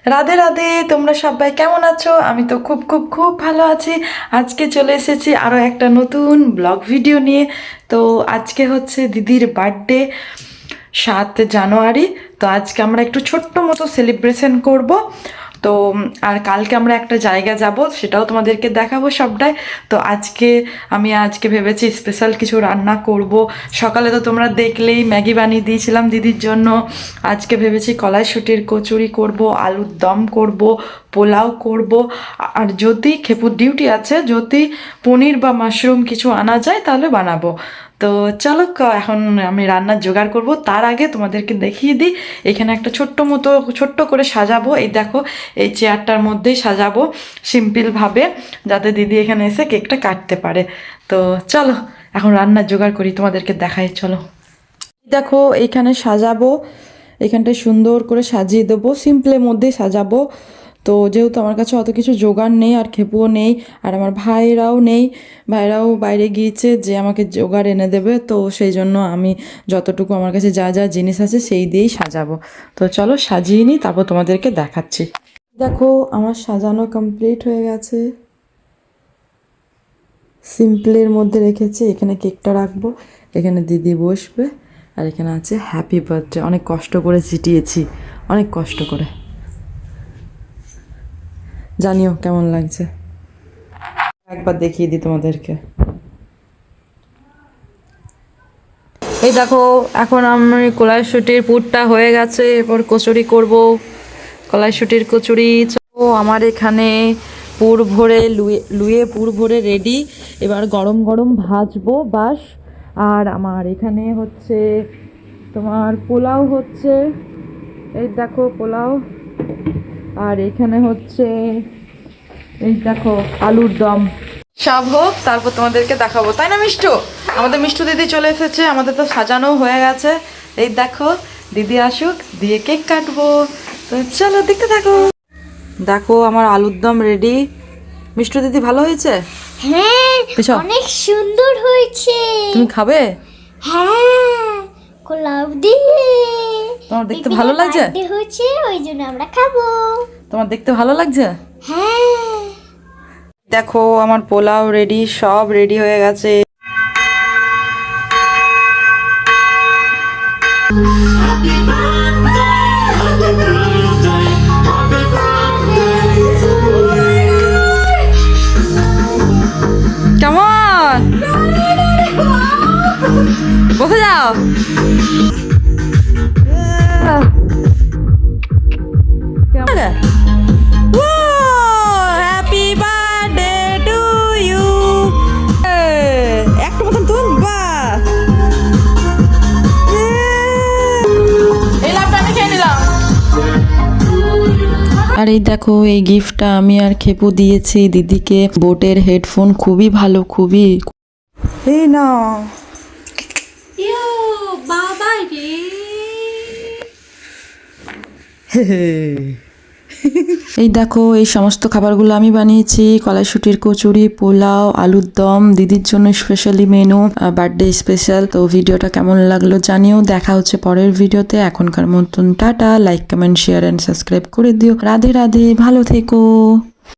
রাধে রাধে, তোমরা সবাই কেমন আছো? আমি তো খুব খুব খুব ভালো আছি। আজকে চলে এসেছি আরও একটা নতুন ব্লগ ভিডিও নিয়ে। তো আজকে হচ্ছে দিদির বার্থডে, 7 জানুয়ারি। তো আজকে আমরা একটু ছোট্ট মতো সেলিব্রেশন করব। তো আর কালকে আমরা একটা জায়গা যাব, সেটাও তোমাদেরকে দেখাবো সবটাই। তো আজকে ভেবেছি স্পেশাল কিছু রান্না করব। সকালে তো তোমরা দেখলেই ম্যাগি বানিয়ে দিয়েছিলাম দিদির জন্য। আজকে ভেবেছি কলাইশুঁটির কচুরি করব, আলুর দম করব, পোলাও করব। আর যদি খেপুর ডিউটি আছে, যদি পনির বা মাশরুম কিছু আনা যায় তাহলে বানাবো। তো চলো এখন আমি রান্নার জোগাড় করব। তার আগে তোমাদেরকে দেখিয়ে দিই, এখানে একটা ছোট্ট করে সাজাবো। এই দেখো, এই চেয়ারটার মধ্যেই সাজাবো সিম্পলভাবে, যাতে দিদি এখানে এসে কেকটা কাটতে পারে। তো চলো এখন রান্নার জোগাড় করি, তোমাদেরকে দেখাই। চলো দেখো, এইখানে সাজাবো, এখানটায় সুন্দর করে সাজিয়ে দেবো, সিম্পলের মধ্যেই সাজাবো। তো যেহেতু আমার কাছে অত কিছু জোগাড় নেই, আর খেপুও নেই, আর আমার ভাইরাও নেই, ভাইরাও বাইরে গিয়েছে যে আমাকে জোগাড় এনে দেবে। তো সেই জন্য আমি যতটুকু আমার কাছে যা যা জিনিস আছে সেই দিয়েই সাজাবো। তো চলো সাজিয়ে নিই, তারপর তোমাদেরকে দেখাচ্ছি। দেখো আমার সাজানো কমপ্লিট হয়ে গেছে, সিম্পলের মধ্যে রেখেছি। এখানে কেকটা রাখবো, এখানে দিদি বসবে, আর এখানে আছে হ্যাপি বার্থডে। অনেক কষ্ট করে চিটিয়েছি, অনেক কষ্ট করে। জানিও কেমন লাগছে, একবার দেখিয়ে দিই তোমাদেরকে। এই দেখো, এখন আমি কলাইশুঁটির পুরটা হয়ে গেছে, এরপর কচুরি করব, কলাইশুঁটির কচুরি। তো আমার এখানে পুর ভরে লুয়ে পুর ভরে রেডি, এবার গরম গরম ভাজবো বাস। আর আমার এখানে হচ্ছে তোমার পোলাও হচ্ছে, এই দেখো পোলাও। আর এখানে হচ্ছে এই দেখো আলুর দম। সব হোক, তারপর তোমাদেরকে দেখাবো, তাই না মিষ্টু? আমাদের মিষ্টু দিদি চলে এসেছে, আমাদের তো সাজানো হয়ে গেছে। এই দেখো, দিদি আসুক, দিয়ে কেক কাটবো। তো চলো দেখতে থাকো। দেখো আমার আলুর দম রেডি। মিষ্টু দিদি ভালো হয়েছে? হ্যাঁ, অনেক সুন্দর হয়েছে। তুমি খাবে? হ্যাঁ, গোলাপ দিয়ে। তোমার দেখতে ভালো লাগছে? হয়েছে, ওই জন্য আমরা খাবো। তোমার দেখতে ভালো লাগছে? হ্যাঁ। দেখো আমার পোলাও রেডি, সব রেডি হয়ে গেছে। কেমন? বসে যাও। Happy birthday to you. একটু মতন তুল, বাহ। এই লাভটা আমি খেয়ে নিলাম। আর এই দেখো, এই গিফটটা আমি আর খেপু দিয়েছি দিদিকে, বোটের হেডফোন, খুবই ভালো, খুবই। এই না বাবা রে, এই দেখো, এই সমস্ত খাবারগুলো আমি বানিয়েছি। কলাইশুঁটির কচুরি, পোলাও, আলুর দম, দিদির জন্য স্পেশালি মেনু, বার্থডে স্পেশাল। তো ভিডিওটা কেমন লাগলো জানিও। দেখা হচ্ছে পরের ভিডিওতে। এখনকার মতন tata. Like comment share and subscribe করে দিও। রাধে রাধে, ভালো থেকো।